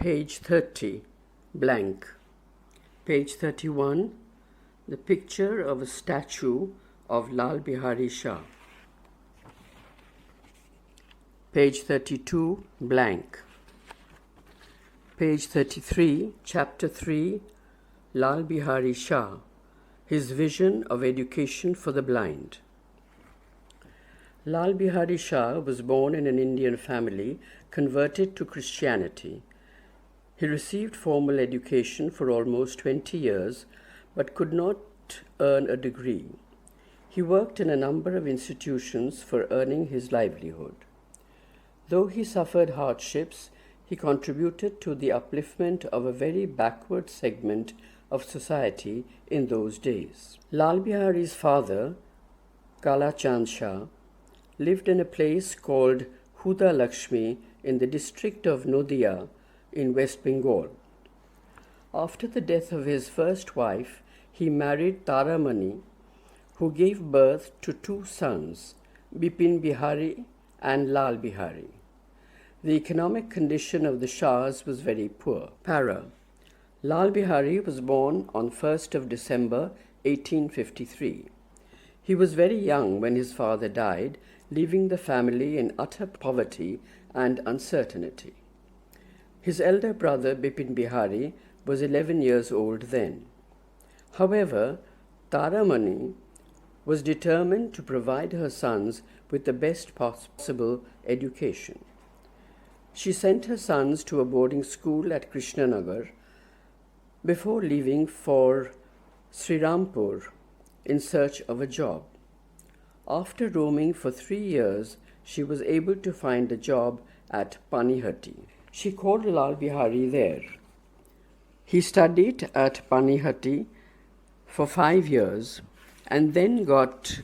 Page 30, blank. Page 31, the picture of a statue of Lal Bihari Shah. Page 32, blank. Page 33, Chapter 3, Lal Bihari Shah, His Vision of Education for the Blind. Lal Bihari Shah was born in an Indian family converted to Christianity. He received formal education for almost 20 years but could not earn a degree. He worked in a number of institutions for earning his livelihood. Though he suffered hardships, he contributed to the upliftment of a very backward segment of society in those days. Lal Bihari's father, Kala Chand Shah, lived in a place called Huda Lakshmi in the district of Nodia in West Bengal. After the death of his first wife, he married Taramani, who gave birth to two sons, Bipin Bihari and Lal Bihari. The economic condition of the Shahs was very poor. Para. Lal Bihari was born on 1st of December 1853. He was very young when his father died, leaving the family in utter poverty and uncertainty. His elder brother Bipin Bihari was 11 years old then. However, Taramani was determined to provide her sons with the best possible education. She sent her sons to a boarding school at Krishnanagar before leaving for Srirampur in search of a job. After roaming for 3 years, she was able to find a job at Panihati. She called Lal Bihari there. He studied at Panihati for 5 years and then got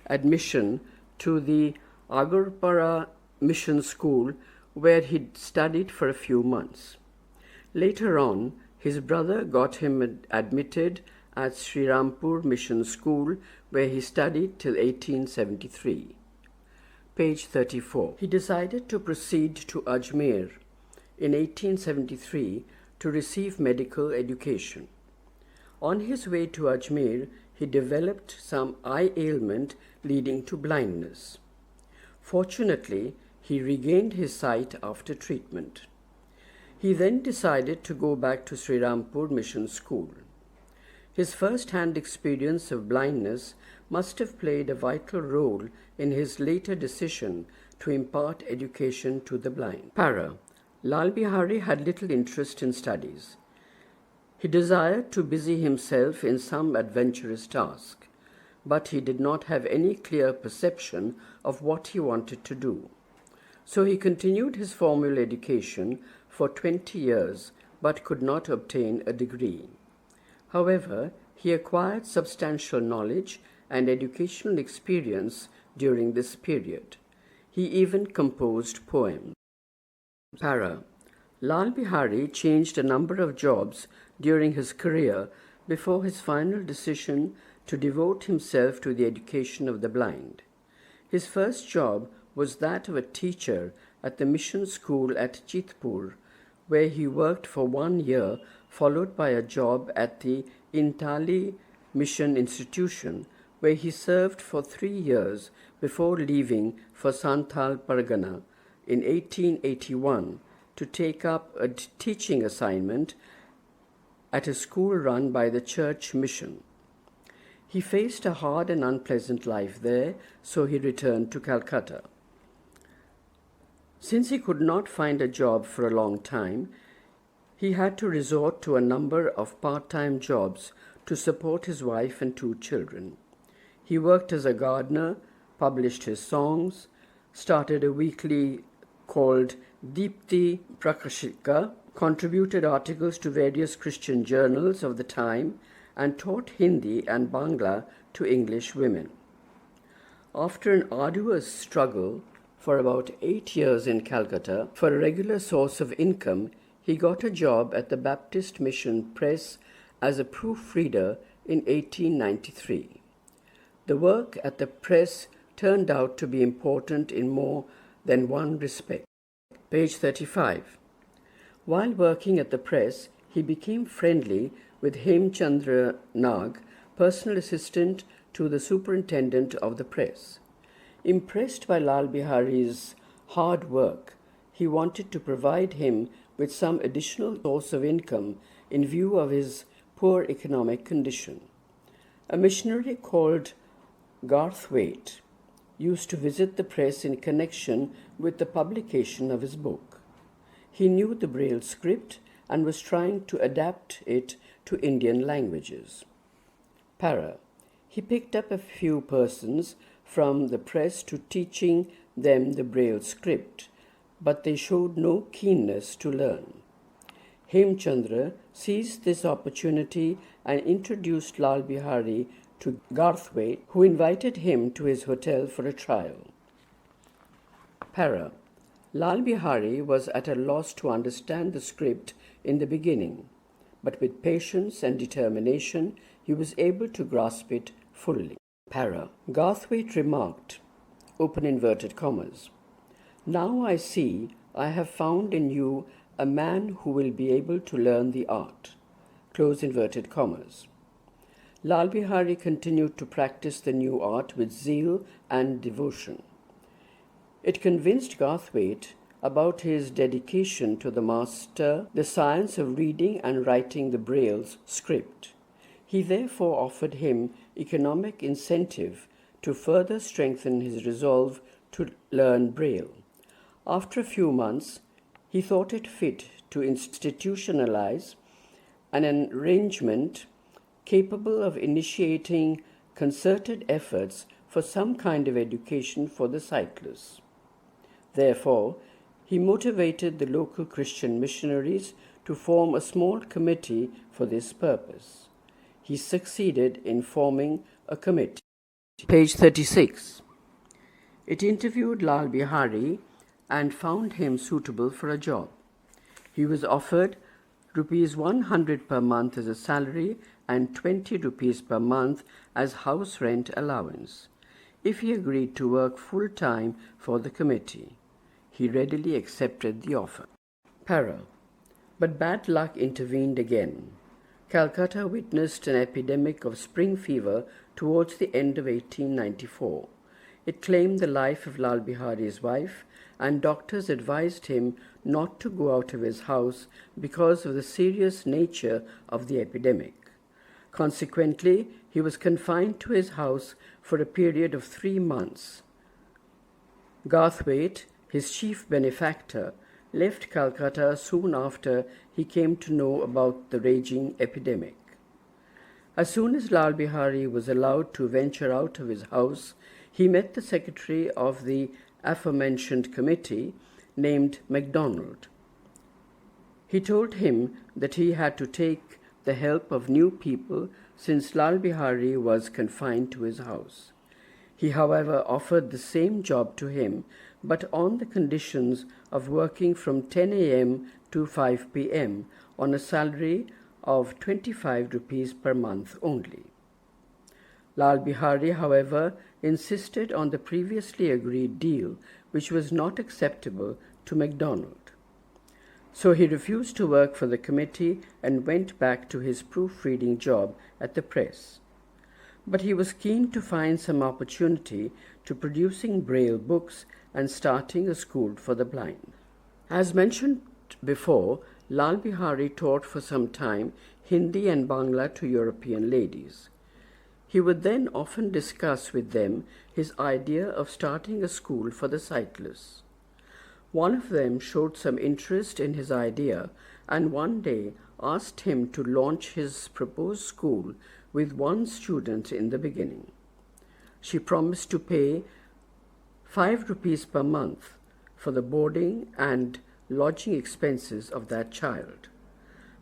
admission to the Agarpara Mission School, where he studied for a few months. Later on, his brother got him admitted at Srirampur Mission School, where he studied till 1873. Page 34. He decided to proceed to Ajmer in 1873 to receive medical education. On his way to Ajmer, he developed some eye ailment leading to blindness. Fortunately, he regained his sight after treatment. He then decided to go back to Srirampur Mission School. His first-hand experience of blindness must have played a vital role in his later decision to impart education to the blind. Para. Lal Bihari had little interest in studies. He desired to busy himself in some adventurous task, but he did not have any clear perception of what he wanted to do. So he continued his formal education for 20 years but could not obtain a degree. However, he acquired substantial knowledge and educational experience during this period. He even composed poems. Para. Lal Bihari changed a number of jobs during his career before his final decision to devote himself to the education of the blind. His first job was that of a teacher at the mission school at Chitpur, where he worked for 1 year, followed by a job at the Intali Mission Institution, where he served for 3 years before leaving for Santhal Pargana in 1881 to take up a teaching assignment at a school run by the church mission. He faced a hard and unpleasant life there, so he returned to Calcutta. Since he could not find a job for a long time, he had to resort to a number of part-time jobs to support his wife and 2 children. He worked as a gardener, published his songs, started a weekly called Deepti Prakashika, contributed articles to various Christian journals of the time, and taught Hindi and Bangla to English women. After an arduous struggle for about 8 years in Calcutta for a regular source of income, he got a job at the Baptist Mission Press as a proofreader in 1893. The work at the press turned out to be important in more than one respect. Page 35. While working at the press, he became friendly with Hemchandra Nag, personal assistant to the superintendent of the press. Impressed by Lal Bihari's hard work, he wanted to provide him with some additional source of income in view of his poor economic condition. A missionary called Garthwaite used to visit the press in connection with the publication of his book. He knew the Braille script and was trying to adapt it to Indian languages. Para. He picked up a few persons from the press to teaching them the Braille script, but they showed no keenness to learn. Hemchandra seized this opportunity and introduced Lal Bihari to Garthwaite, who invited him to his hotel for a trial. Para. Lal Bihari was at a loss to understand the script in the beginning, but with patience and determination he was able to grasp it fully. Para. Garthwaite remarked, open inverted commas, "Now I see I have found in you a man who will be able to learn the art." Close inverted commas. Lal Bihari continued to practice the new art with zeal and devotion. It convinced Garthwaite about his dedication to the master the science of reading and writing the Braille's script. He therefore offered him economic incentive to further strengthen his resolve to learn Braille. After a few months, he thought it fit to institutionalize an arrangement capable of initiating concerted efforts for some kind of education for the sightless. Therefore, he motivated the local Christian missionaries to form a small committee for this purpose. He succeeded in forming a committee. Page 36. It interviewed Lal Bihari and found him suitable for a job. He was offered rupees 100 per month as a salary and 20 rupees per month as house rent allowance if he agreed to work full-time for the committee. He readily accepted the offer. Para. But bad luck intervened again. Calcutta witnessed an epidemic of spring fever towards the end of 1894. It claimed the life of Lal Bihari's wife, and doctors advised him not to go out of his house because of the serious nature of the epidemic. Consequently, he was confined to his house for a period of 3 months. Garthwaite, his chief benefactor, left Calcutta soon after he came to know about the raging epidemic. As soon as Lal Bihari was allowed to venture out of his house, he met the secretary of the aforementioned committee, named MacDonald. He told him that he had to take the help of new people since Lal Bihari was confined to his house. He, however, offered the same job to him, but on the conditions of working from 10 a.m. to 5 p.m. on a salary of 25 rupees per month only. Lal Bihari, however, insisted on the previously agreed deal, which was not acceptable to MacDonald. So he refused to work for the committee and went back to his proofreading job at the press. But he was keen to find some opportunity to producing Braille books and starting a school for the blind. As mentioned before, Lal Bihari taught for some time Hindi and Bangla to European ladies. He would then often discuss with them his idea of starting a school for the sightless. One of them showed some interest in his idea and one day asked him to launch his proposed school with one student in the beginning. She promised to pay 5 rupees per month for the boarding and lodging expenses of that child.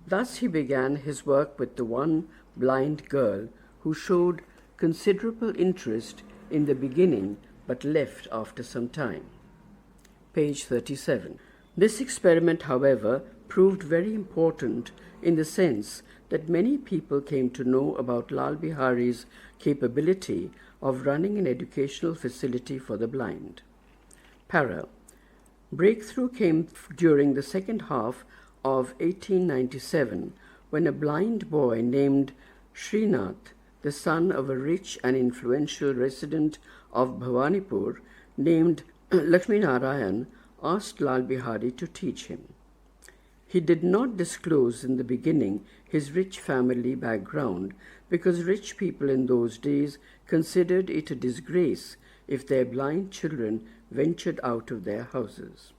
Thus he began his work with the one blind girl who showed considerable interest in the beginning but left after some time. Page 37. This experiment, however, proved very important in the sense that many people came to know about Lal Bihari's capability of running an educational facility for the blind. Para. Breakthrough came during the second half of 1897, when a blind boy named Srinath, the son of a rich and influential resident of Bhawanipur named Lakshmi Narayan, asked Lal Bihari to teach him. He did not disclose in the beginning his rich family background because rich people in those days considered it a disgrace if their blind children ventured out of their houses.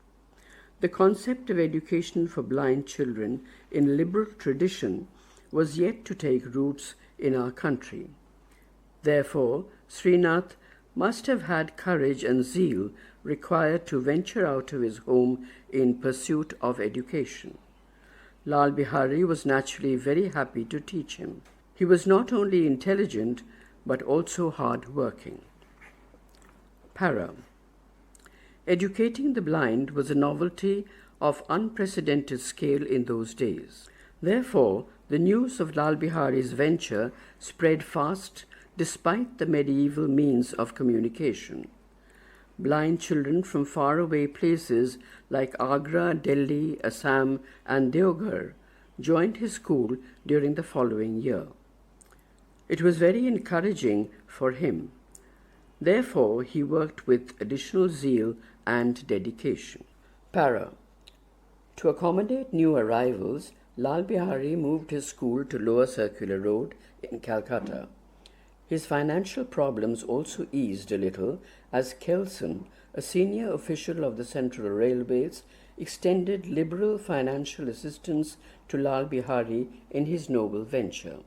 The concept of education for blind children in liberal tradition was yet to take roots in our country. Therefore, Srinath must have had courage and zeal required to venture out of his home in pursuit of education. Lal Bihari was naturally very happy to teach him. He was not only intelligent but also hard-working. Para. Educating the blind was a novelty of unprecedented scale in those days. Therefore, the news of Lal Bihari's venture spread fast despite the medieval means of communication. Blind children from faraway places like Agra, Delhi, Assam, and Deoghar joined his school during the following year. It was very encouraging for him. Therefore, he worked with additional zeal and dedication. Para. To accommodate new arrivals, Lal Bihari moved his school to Lower Circular Road in Calcutta. His financial problems also eased a little as Kelson, a senior official of the Central Railways, extended liberal financial assistance to Lal Bihari in his noble venture.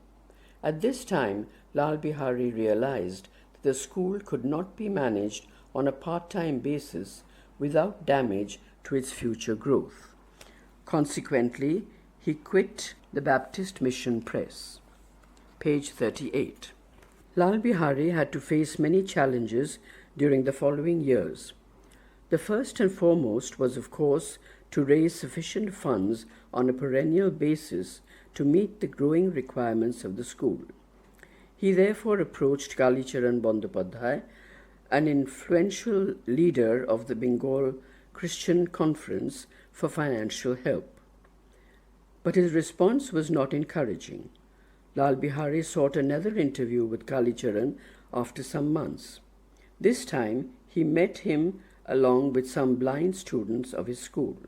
At this time, Lal Bihari realized that the school could not be managed on a part-time basis without damage to its future growth. Consequently, he quit the Baptist Mission Press. Page 38. Lal Bihari had to face many challenges during the following years. The first and foremost was, of course, to raise sufficient funds on a perennial basis to meet the growing requirements of the school. He therefore approached Kalicharan Bandyopadhyay, an influential leader of the Bengal Christian Conference, for financial help. But his response was not encouraging. Lal Bihari sought another interview with Kalicharan after some months. This time, he met him along with some blind students of his school.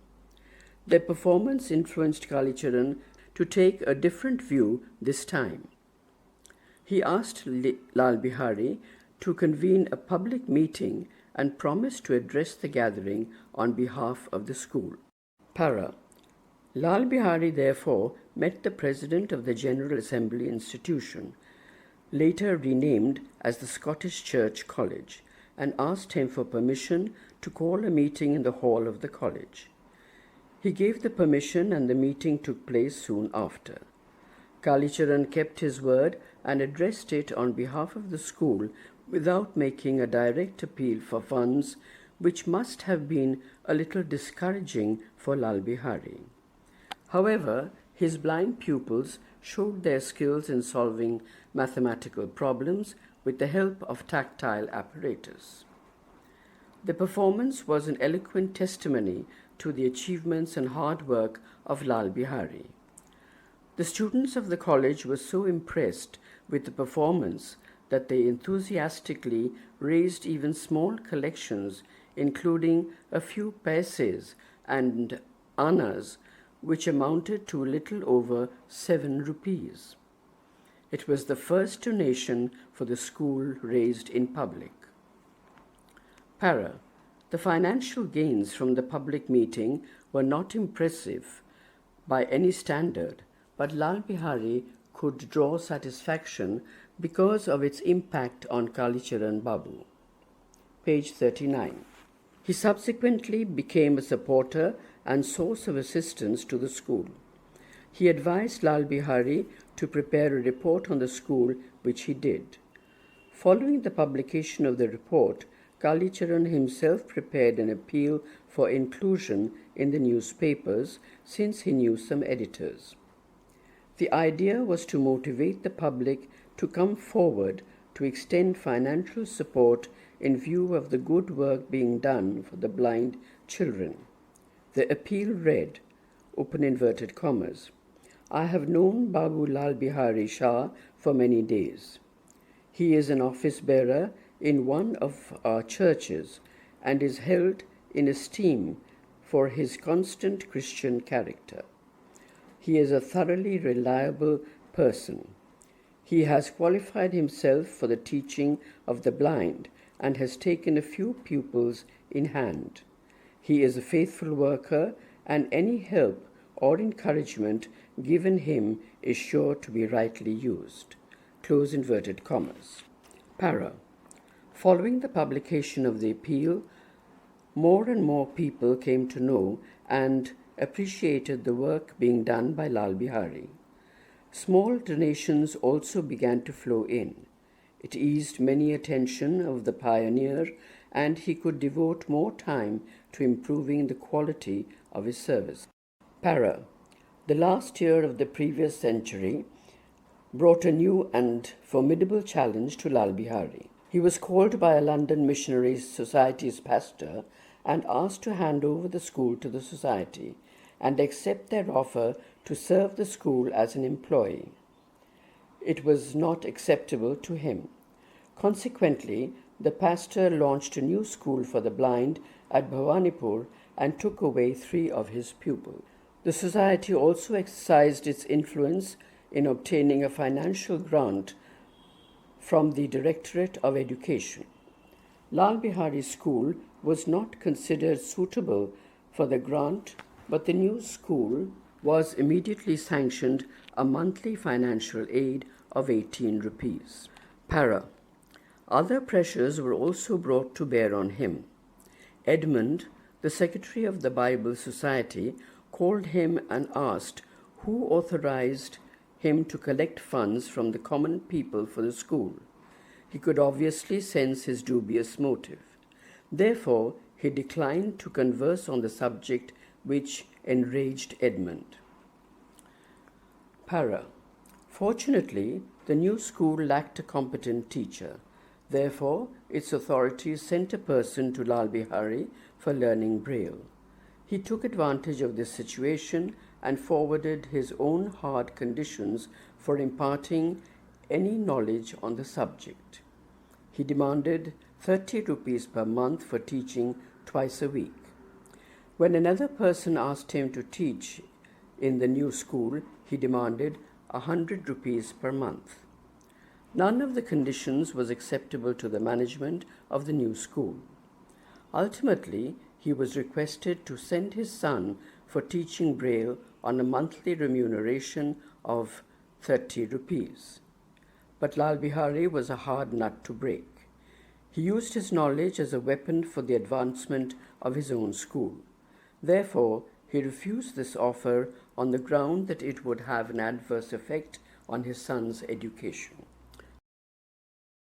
Their performance influenced Kalicharan to take a different view this time. He asked Lal Bihari to convene a public meeting and promised to address the gathering on behalf of the school. Para. Lal Bihari therefore met the president of the General Assembly Institution, later renamed as the Scottish Church College, and asked him for permission to call a meeting in the hall of the college. He gave the permission and the meeting took place soon after. Kalicharan kept his word and addressed it on behalf of the school without making a direct appeal for funds, which must have been a little discouraging for Lal Bihari. However, his blind pupils showed their skills in solving mathematical problems with the help of tactile apparatus. The performance was an eloquent testimony to the achievements and hard work of Lal Bihari. The students of the college were so impressed with the performance that they enthusiastically raised even small collections, including a few paise and annas, which amounted to a little over 7 rupees. It was the first donation for the school raised in public. Para. The financial gains from the public meeting were not impressive by any standard, but Lal Bihari could draw satisfaction because of its impact on Kalicharan Babu. Page 39. He subsequently became a supporter and source of assistance to the school. He advised Lal Bihari to prepare a report on the school, which he did. Following the publication of the report, Kalicharan himself prepared an appeal for inclusion in the newspapers, since he knew some editors. The idea was to motivate the public to come forward to extend financial support in view of the good work being done for the blind children. The appeal read, open inverted commas. I have known Babu Lal Bihari Shah for many days. He is an office bearer in one of our churches and is held in esteem for his constant Christian character. He is a thoroughly reliable person. He has qualified himself for the teaching of the blind and has taken a few pupils in hand. He is a faithful worker, and any help or encouragement given him is sure to be rightly used. Close inverted commas. Para. Following the publication of the appeal, more and more people came to know and appreciated the work being done by Lal Bihari. Small donations also began to flow in. It eased many attention of the pioneer, and he could devote more time to improving the quality of his service. Para. The last year of the previous century brought a new and formidable challenge to Lal Bihari. He was called by a London Missionary Society's pastor and asked to hand over the school to the society and accept their offer to serve the school as an employee. It was not acceptable to him. Consequently, the pastor launched a new school for the blind at Bhawanipur and took away 3 of his pupils. The society also exercised its influence in obtaining a financial grant from the Directorate of Education. Lal Bihari School was not considered suitable for the grant, but the new school was immediately sanctioned a monthly financial aid of 18 rupees. Para. Other pressures were also brought to bear on him. Edmund, the secretary of the Bible Society, called him and asked who authorized him to collect funds from the common people for the school. He could obviously sense his dubious motive. Therefore, he declined to converse on the subject, which enraged Edmund. Para. Fortunately, the new school lacked a competent teacher. Therefore, its authorities sent a person to Lal Bihari for learning Braille. He took advantage of this situation and forwarded his own hard conditions for imparting any knowledge on the subject. He demanded 30 rupees per month for teaching twice a week. When another person asked him to teach in the new school, he demanded 100 rupees per month. None of the conditions was acceptable to the management of the new school. Ultimately, he was requested to send his son for teaching Braille on a monthly remuneration of 30 rupees. But Lal Bihari was a hard nut to break. He used his knowledge as a weapon for the advancement of his own school. Therefore, he refused this offer on the ground that it would have an adverse effect on his son's education.